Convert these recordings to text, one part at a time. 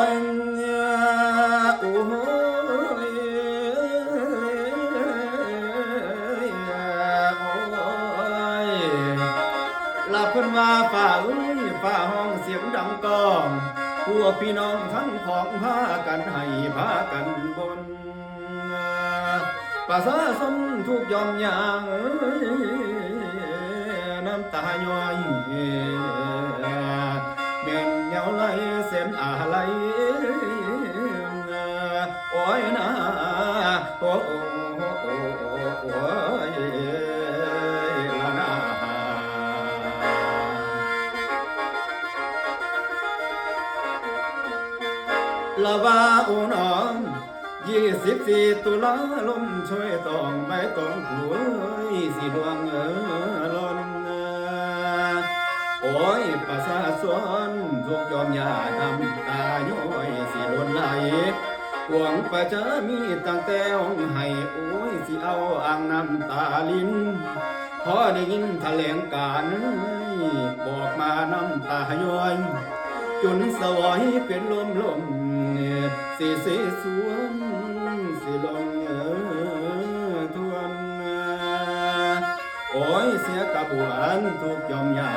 ยโอ้ยหลับเพิ่นว่าฝ่าฝ่าห้องเสียงดังก้องพวกพี่น้องทั้งของพากันให้พากันบนประชาชนทุกยอมยางน้ำตาย้อยเม่นเหงาไหลเส้นอะไรโอ้ยนะโอ้ยละนาละว่าโอ้น้อง24 ตุลาลมช่วยตองใบตองหัวสีดวงล้นโอ้ยประชาชนทุกยอมยาทำตาย้อยสีล้นไหลหวงประจะมีตั้งแต่ห้องให้โอ้ยสิเอาอ่างน้ำตาลิ้นพอได้ยินแถลงการบอกมาน้ำตาย้อยจนสวยเป็นลมสีสวนสิลงทวนโอ้ยเสียกระบวนทุกยอมยา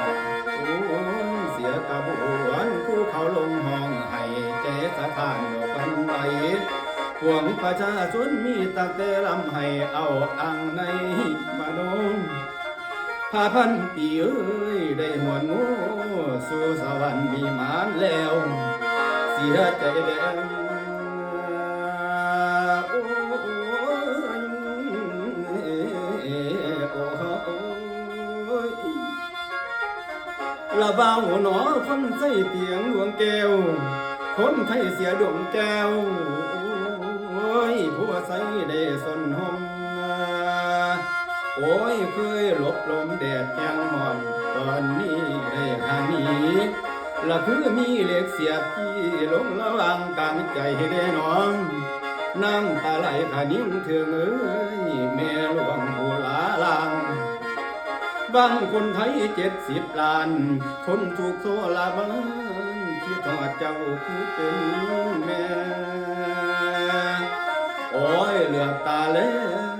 โอ้ยเสียกระบวนผู้เขาลงห้องให้เจสถานดอกกันไหลพวงประชาชนมีตั้งแต่ลำให้เอาอังในมาโนพาพันปีเอ้ยได้หวนงูสู่สวรรค์มีมานแล้วเสียใจแดงละเบาหนอคนใส่เตียงดวงแก้วคนไทยเสียดวงแก้วโอ้ยผู้ใส่ได้สนหมโอ้ยเคยหลบลมแดดแข็งหมอนตอนนี้ได้ทางนี้ละคือมีเหล็กเสียบที่ลงระวังกลางใจได้น้องน้ำตาไหลขานิ้วถึงเอ้ยแม่หลวงผู้ลาลังบางคนไทย70 ล้านทนถูกโซลาบันที่ทอดเจ้าคือเป็นแม่โอ้ยเหลือบตาแล้ว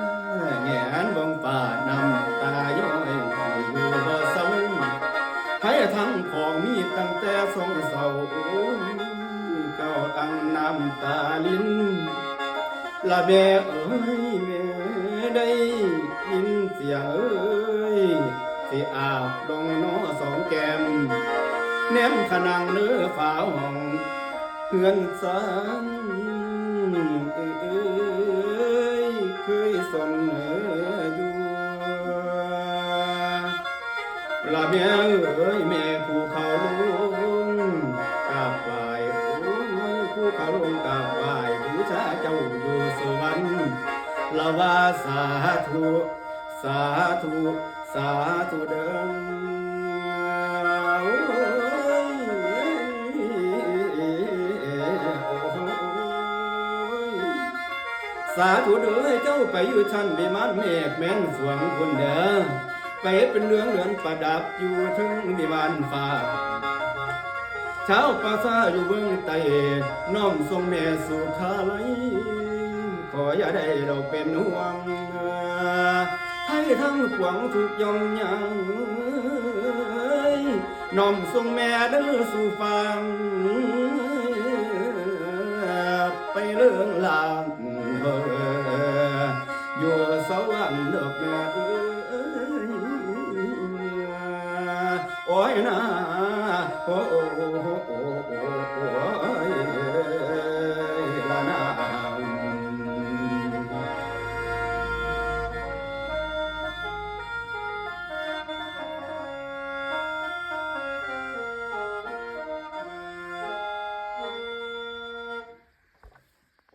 แงนบงฝ่านำตาย้อยอยู่บ่เศร้าให้ทั้งของมีตั้งแต่ทรงเศร้าเก้าตั้งน้ำตาลิ้นละแม่เอ้ยแม่ได้ยินเสียงเอ้ยสิอาบดงน้อสองแก้มแนมขนังเนื้อฝาห้องเพื่อนสังเอ้ยเคยสนอยู่ละแม่เอ้ยแม่ผู้เขาลงกราบไหว้โอ้ยผู้เขาลงกราบไหว้บูชาเจ้าอยู่สวรรค์ละว่าสาธุสาธุสาธุเดิมสาธุเด้อเจ้าไปอยู่ชั้นวิมานเมฆแม่นสวงคนเด้อไปเป็นเรืองเรือนประดับอยู่ถึงวิมานฟ้าเช้าปราสาอยู่เบื้องใต้น้อมทรงแม่สุขาไลขออย่าได้เราเป็นห่วงให้ทั้งขวางทุกยอมยังน้อมทรงแม่เด้อสู่ฟังไปเรื่องลางอยู่สวรรค์ดอกแม่เอ้ยโอ้ยนะโอ้